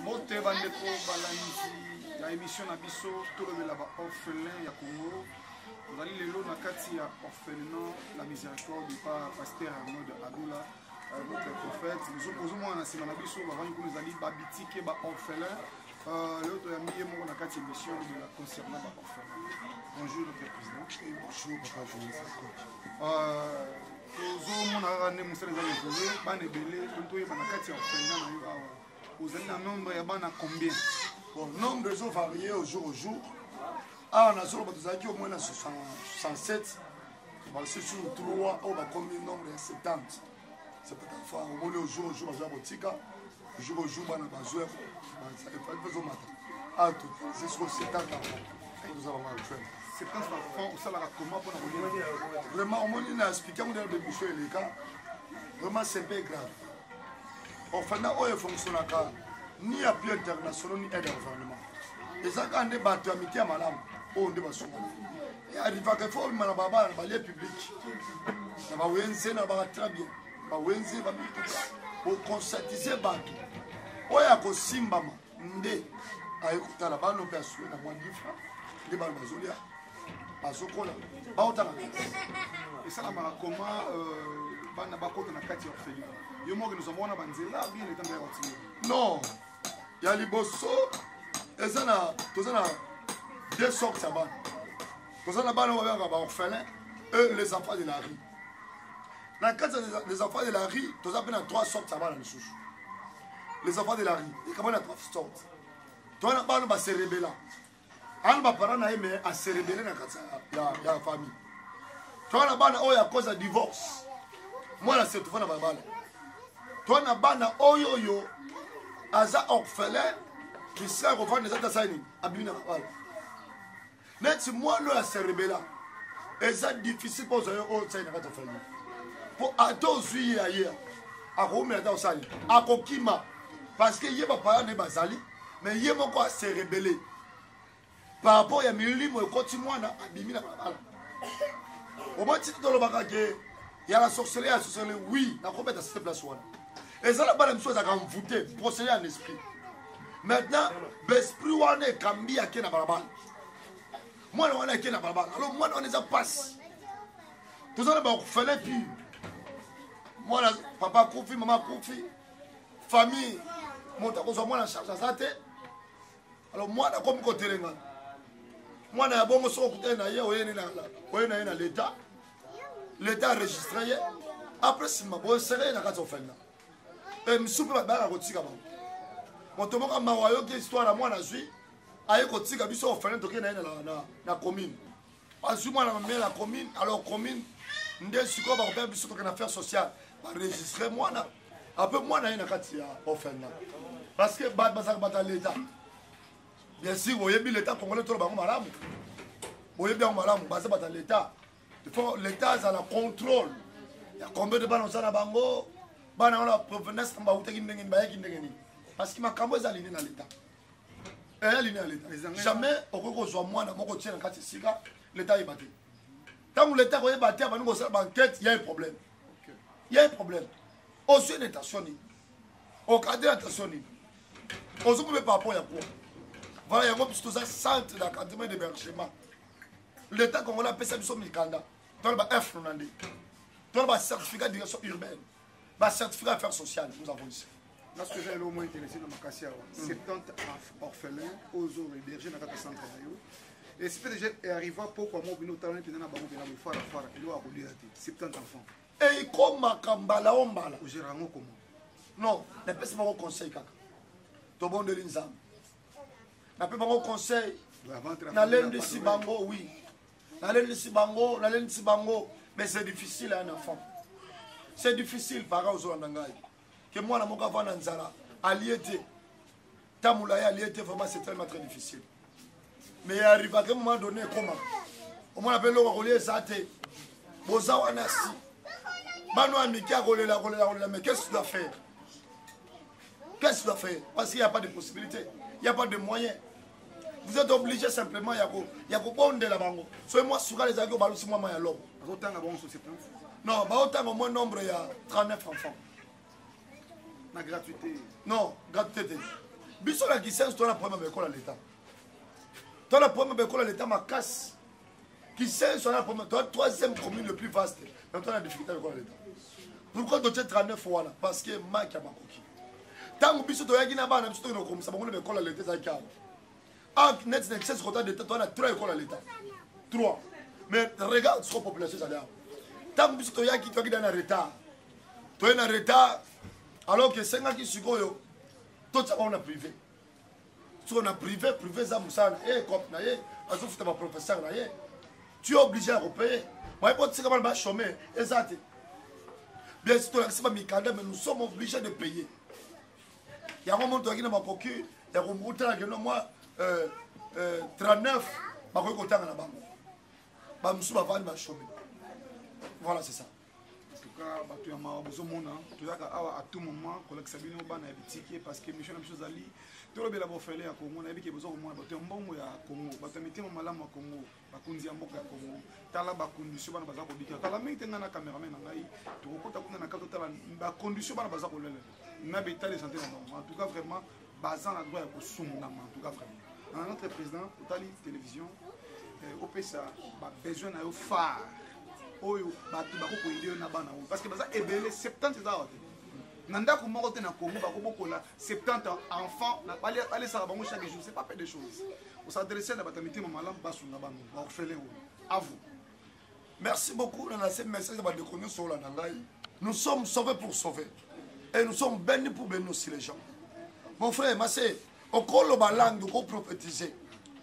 Bote bandeko balanzi ya émission na biso tolobela ba orphelin ya Congo. Nzali lelo na kati ya orphelinat la miséricorde par pasteur Arnaud de Adoula, notre prophète. Nous posons na sima na biso ba vangi ko zali ba bitike ba orphelin. Lelo to ya miye moko na kati émission de la concernant ba orphelin. Bonjour notre président. Bonjour papa Jonas. Tozomona ne musala za lezoé bana ebele tonto yeba na kati ya orphelinat na yo awa. Vous avez un nombre de bana combien? Bon, le nombre de jours variés au jour au jour. Ah, on a sur le au moins 67. C'est sur 3, on a combien de nombre de 70. C'est pas tant fort. On au jour au jour, on a boutique. Au jour au jour, on a besoin. Ça n'est pas besoin de matin. Ah, tout. C'est sur 70 enfants. Et nous avons mal fait. 70 enfants, ça la comment pour la vraiment, on a expliqué, on a des bouchons et les cas. Vraiment, c'est pas grave. Orphelinat oyo fonctionnaka ni appui international ni aide au gouvernement. Et ça quand des bateaux amitié madame on de basunga. Et arrive que faut mala baba na lieu public. Na ba wenze na ba très bien. Ba wenze ba mituka. Pour conscientiser bateau. Oya ko simbama nde ayikutala bano pesu na mwandifa. De ba bazolia. Azokola. Ba otala. Et ça la comment bana bakota na kati ya orphelinat. Yo mo que nous avons banzela bien le temps de retirer. Non. Il y a les bosso et ça na tozana deux sortes ça bas. Tozana bana on va orphelin eux les enfants de la rue. Dans le cas des enfants de la rue, tozana peine trois sortes ça bas dans le souche. Les enfants de la rue, il y a trois sortes. Tozana bana ba se rebeller. An ba parents na aimé à se rebeller dans la famille. Tozana bana o ya cause de divorce. Moi là c'est tout na baba. Toi na bana oyoyo aza orphelin qui sera revendre les autres saini abina baba. Mais si moi là c'est rebella et ça difficile pour eux au saini na orphelin. Pour ado zuyi ailleurs a romer ado saini a kokima parce que yeba parents ne bazali mais yeba ko se rebeller par rapport ya milimo ekoti mwana abimina baba. Au moins tu te le bagage il y a la sorcellerie, oui, la compétence à cette place. Et ça, la bonne chose à envoûter, procéder en esprit. Maintenant, l'esprit, on est cambi à qui n'a pas la balle. Moi, on est à qui n'a pas la balle. Alors, moi, on les a passé. Tout ça, on fait les pires. Moi, papa Koufi, maman Koufi, famille, mon taco, moi, la charge à sa tête. Alors, moi, on a comme côté. Moi, on a bon, on s'en côté, on est dans l'état. L'État enregistré. Après, si je suis serré, je suis fait. Et je suis pas là. Je suis là. Je suis là. Je suis là. Je suis là. Je suis là. Je suis là. La commune. Parce que moi, je suis la commune. Alors, la commune, je suis là. Je suis là. Affaires sociales. Enregistré moi. Après, moi, je suis là. Parce que l'État. Bien sûr, vous voyez l'État congolais. Vous voyez bien l'État. L'État a le contrôle. Il y a combien de banques dans la bango? Banques la provenance de parce que ma cambo est aligné dans l'État. Elle est alignée dans l'État. Jamais au cours de moi, dans mon côté, l'État est battu. Tant que l'État est battu, il y a un problème. Il y a un problème. Au sud de l'État, au cadre de l'État, au sud de par rapport à quoi? Voilà, il y a un centre d'académie d'hébergement. L'État congolais appelle ça du Mikanda. Dans le F, on a dit. Dans le certificat de direction urbaine. Le certificat d'affaires sociales, nous avons ici. Lorsque j'ai le moins intéressé dans ma cassia, 70 orphelins aux eaux hébergés dans le centre. Et si peut-être arrivé pourquoi moi, nous avons été dans la banque de la foire, il doit rouler 70 enfants. Et comme Makambala Ombala. Vous gérez comment? Non, ne peut pas au conseil. Tout bon de l'Inzam. Ne peut pas au conseil. Nalen de Sibango, oui. Nalen de Sibango, mais c'est difficile à un enfant. C'est difficile par rapport aux Olandangay. Que moi, je suis venu à Nzala, à l'IET. Tamoulaye, à l'IET, vraiment, c'est tellement très difficile. Mais il arrive à un moment donné, comment? Au moins, on appelle le relais Zate. Boza Wanasi. Bano Amika, mais qu'est-ce que tu dois faire? Qu'est-ce que tu dois faire? Parce qu'il n'y a pas de possibilité. Il n'y a pas de moyens. Vous êtes obligé simplement, il y a beaucoup de la banque. Soit moi, sur les avions, je suis moi, l'homme. Non, autant au moins nombre, il y a 39 enfants. La gratuité? Non, gratuité. biso la Kisenge toi la problème avec l'état. Toi la problème avec l'état ma casse. Kisenge soit la problème toi troisième commune le plus vaste. Donc toi la difficulté avec l'état. Pourquoi tu es 39 fois là? Parce que Mike a makoki. Tant que biso toi yaki na bana biso to comme ça bango l'école l'état ça ka. Ah net c'est 16 quota d'état toi la 3 écoles à l'état. 3. Mais regarde sur la population ça là. Tant que biso toi yaki toi qui dans un retard. Toi en retard alors que 5 ans qui sikoyo tout ça on a privé. Si on a privé ça moussa et comme na ye, azo futa ba professeur na ye. Tu es obligé à repayer. Moi pas c'est comment va chômer exact. Bien sûr toi c'est pas mikanda mais nous sommes obligés de payer. Il y a un moment toi qui na makoki, il y a un moment que moi 39 ba ko kotanga na bango. Ba musu ba vandi ba chômer. Voilà c'est ça. En tout cas, tu as besoin de monde. Tu as à tout moment, collègue Sabine Oban a ticket parce que Michel Michel Zali, tu as besoin de faire à Congo, on a besoin de moi. Tu as un bon à Congo, tu as mis un malam à Congo, tu as mis un bon à Congo, tu as la condition de bazar au tu as la main de la caméraman, tu as la condition de bazar au lèvre. Na beta de santé en tout cas vraiment bazar la droit au soum en tout cas vraiment. Notre président, Totali Télévision, au PSA, besoin de phare. Oyo batu bako aider na bana parce que baza ebele 70 ans nanda ko moko te na Congo bako bokola 70 enfants na aller ça bango chaque jour c'est pas peu de choses on s'adresser na batamité malam basu na bana ba orphelin à vous. Merci beaucoup dans ce message de déconner sur la nangai. Nous sommes sauvés pour sauver et nous sommes bénis pour bénir aussi les gens. Mon frère Massé au colo ba langue de prophétiser.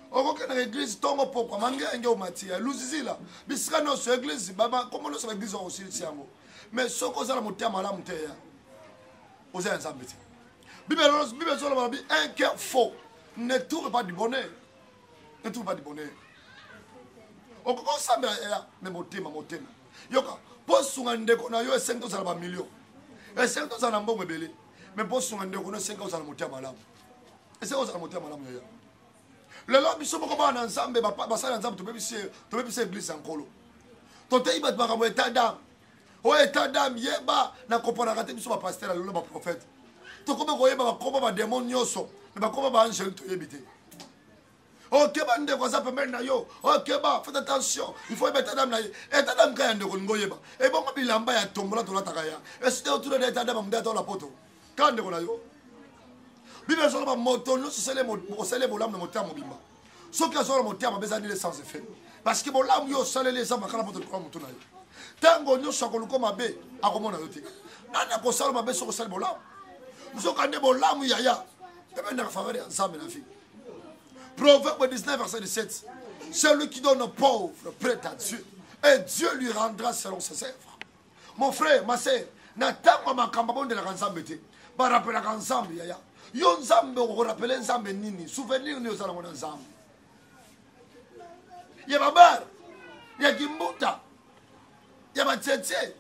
Okoke na église tongo poko manga enge o matia luzizila bisika no so église baba comme no so église o sili tiango mais soko za la motema la muteya oza nzambe ti bible so la bi un cœur faux ne trouve pas du bonheur ne trouve pas du bonheur okoko sambe ya me motema yoka posunga ndeko na yo esento za ba million esento za na mbongo ebele mais posunga ndeko no 5 za la motema la esento za la motema la ya le lobby so boko ba na nzambe ba sala nzambe to bebise église nkolo to te ibat ba ka état d'âme o état d'âme yeba na kopona ka te biso ba pasteur le ba prophète to ko ko yeba ba ko ba démon nyoso ba ko ba angel to yebite OK ba ndeko ko za pembe na yo OK ba faites attention il faut état d'âme na état d'âme ka ndeko ngo yeba e bongo bilamba ya tombola to lataka ya et c'était autour de état d'âme mda to la poto ka ndeko na yo Bible sur le moto, nous sommes les bolam de moteur mobimba. Ceux qui sont le moteur ont besoin de sans effet. Parce que bolam yo salé les hommes à la moto de quoi moto na yo. Tango nous sommes comme abe à comment na yote. Nana ko sala mabe sur sala bolam. Nous sommes quand bolam yaya. Et ben na faveur ensemble la vie. Proverbe 19 verset 17. Celui qui donne aux pauvres prête à Dieu et Dieu lui rendra selon ses œuvres. Mon frère, ma sœur, na tango makamba bonde la ensemble te. Ba rappeler ensemble yaya. Yo nzambe ko rappeler nzambe nini souvenir ni ozala mona nzambe ya babar ya kimbuta ya batete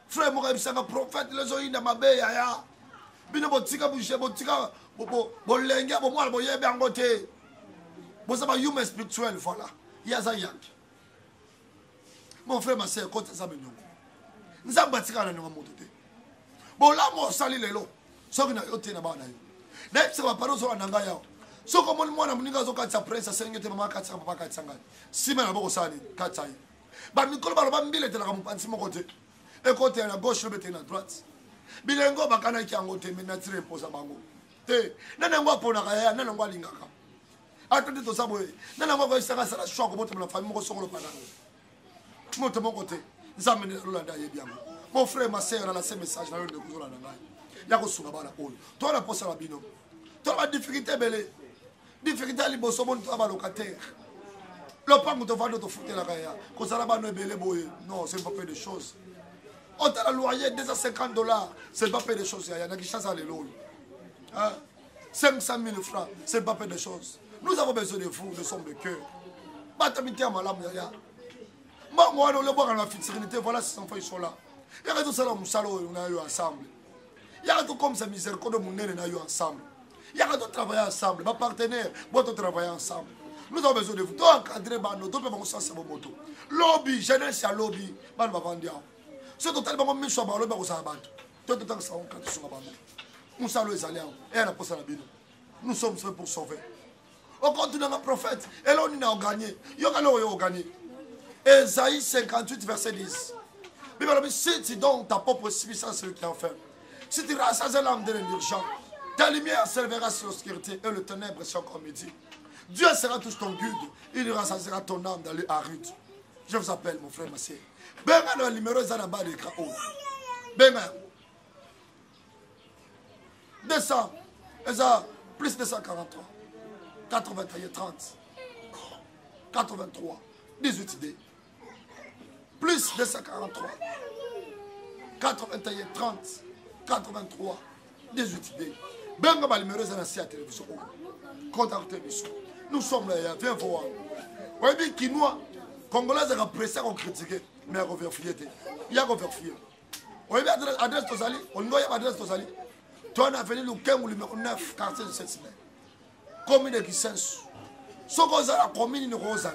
frère mo kabisanga prophète les oinda mabeya ya bino botika bouche botika bolenge bo mwala boyebe angote boza ba human spirituel voilà ya za yank mon frère ma sœur côté nzambe nyongo nzambe atika na nyongo moto te bolamo sali lelo soki na yote na bana yo na ipse ba paro so na nga yao soko mon mwana muninga zo katsa pressa sengete mama katsa papa katsa ngani sima na boko sali katsa yi ba mikolo ba ba mbile tela ka mpansi moko te e côté na gauche le bete na droite bilengo ba kana ki ango te mena tire posa bango te nana ngwa pona ka ya nana ngwa lingaka atende to sabo nana ngwa ko sanga sala shoko bote na famille moko sokolo pana moto moko te nzambe ne lolanda yebiango. Mon frère, ma sœur, a ce message. Il y a un peu de toi, la poste à la bino. Toi, la difficulté, belle. Difficulté, les boss, on va locataire. Le pas que tu vas te foutre la gaïa. Quand ça va nous belle boy. Non, c'est pas peu de choses. On t'a la loyer, $250. C'est pas peu de choses. Il y a qui chasse à l'élo. 500 000 francs. C'est pas peu de choses. Nous avons besoin de vous, nous sommes de cœur. Batamité à malam, yaya. Moi, on le voit dans la fraternité. Voilà, ces enfants, ils sont là. Il y a tout ça, on a eu ensemble. Il y a tout comme ça, miséricorde, on a eu ensemble. Il y a tout travailler ensemble. Ma partenaire, moi, tout travailler ensemble. Nous avons besoin de vous. Toi, encadrer, nous devons faire ça, c'est mon moto. Lobby, jeunesse à lobby, nous va vendre. C'est totalement mis sur le lobby, on s'en bat. Tout le temps, ça, on compte sur la bande. Nous sommes les alliés. Et elle a posé la bino. Nous sommes faits pour sauver. On continue dans le prophète. Et là, on a gagné. Il y a gagné. Ésaïe 58, verset 10. Si tu donnes ta propre puissance à celui qui est enferme, si tu rassasies l'âme de l'urgence, ta lumière s'élèvera sur l'obscurité et le ténèbre sera comme midi. Dieu sera tous ton guide. Il rassasiera ton âme dans les arides. Je vous appelle, mon frère, ma soeur. Benga le numéro est là-bas de l'écran. Benga. 200. Plus 243. 81, 30. 83. 18 idées. Plus 243. 81, 30. 83. 18 idées. Benga le numéro est là à la télévision. Contactez nous sommes là. Viens voir. Vous voyez, Kinois. Congolais ont pressé à critiquer, mais à vérifier. Il y a vérifier. On y a adresse Tozali, on doit y avoir adresse Tozali. Toi, on a venu le 15 numéro 9, quartier de cette semaine. Commune de Gisensu. Ce qu'on a la commune de Rosa,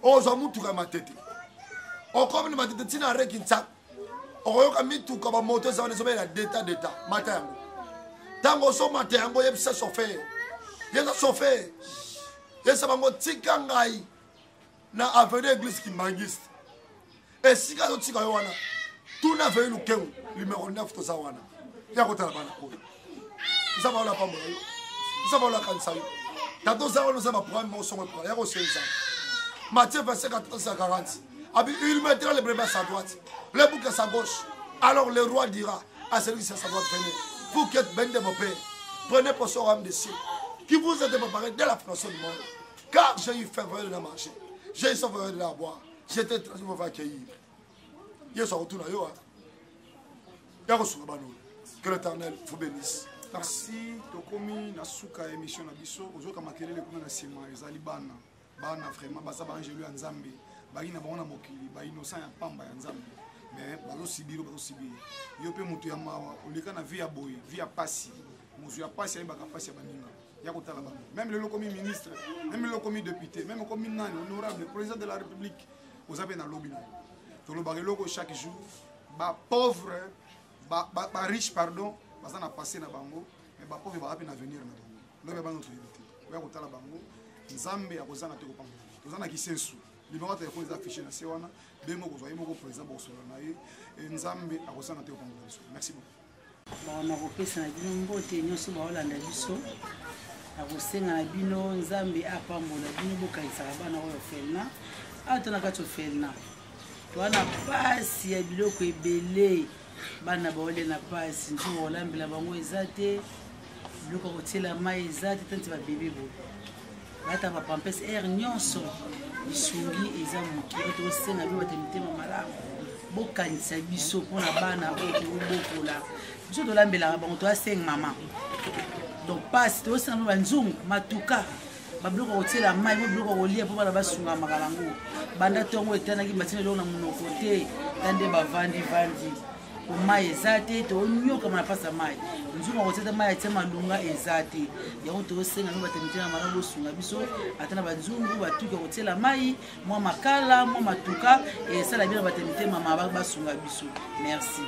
on a mis tout comme ma tête. On commune ma tête, tina rek insa. On a mis tout comme moto, ça on a d'état. Matin. Tango so matin, on y a ça chauffé. Il y a ça chauffé. Il y a ça bango tikangai. Na avenue église qui mangiste. Et si quand tu as wana, tout n'a venu le numéro 9 to zawana. Ya kota la bana ko. Nous avons la pambo. Nous avons la kansa. Ta to zawana nous avons problème mo son problème. Ya ko c'est ça. Matthieu verset 14 à 40. Abi il mettra les brebis à sa droite, les boucs à sa gauche. Alors le roi dira à celui qui est à sa droite, venez. Vous qui êtes bien de vos pères, prenez pour son âme de ciel, qui vous êtes préparé dès la fondation du monde. Car j'ai eu faim de la manger. J'ai sauvé de la boire. J'étais très pour vous accueillir. Hier soir, retourne à Yoa. Que l'Éternel vous bénisse. Merci. Tokomi na suka émission na biso. Ozoka makelele kuna na sima ezali bana. Bana vraiment basa ba angelu ya Nzambe. Baki na bona mokili, ba innocent ya pamba ya Nzambe. Mais bazo sibiro. Yo pe mutu ya mawa. Oleka na vie ya boye, vie ya pasi. Muzu ya pasi ya baka pasi ya baninga. Même le commis ministre, même le commis député, même le commis honorable, président de la République, vous avez dans l'objet. Tout le barreau chaque jour, bah pauvre, bah riche pardon, bah ça n'a passé na bango, mais bah pauvre va à venir na bango. Là bah notre unité. Ouais au tala bango, Nzambe a besoin na te kopanga. Vous en a qui sensu. Numéro de téléphone est affiché na sewana, bengo ko zoyi moko président Bosolo na ye, et Nzambe a besoin na te kopanga. Merci beaucoup. Bah on a repris na bino mbote nyonso ba olanda biso. Akosenga na bino Nzambe apambola bino bokaisaka bana oyo felna atona kati ofelna twana pasi ya biloko ebele bana baole na pasi nzungu olambela bango eza te biloko kotiela mai eza te tanti babebe bo bata bapampese air nyonso bisungi eza moki tokosenga bino bate mitema malamu bokanisa biso mpona bana oyo tokobokola biso tolambelaka bango toasenga mama. Donc passe to sana banzungu matuka babloko kotiela mai babloko kolia po bana basunga makalango banda tongo etana ki matina lo na monoko te tande bavandi o mai ezate to nyoka na pasa mai nzungu kotiela mai ete malunga ezate yango to senga no batemtena mala bosunga biso atana banzungu batuka kotiela mai mwa makala mwa matuka e sala bina batemtema mama basunga biso. Merci.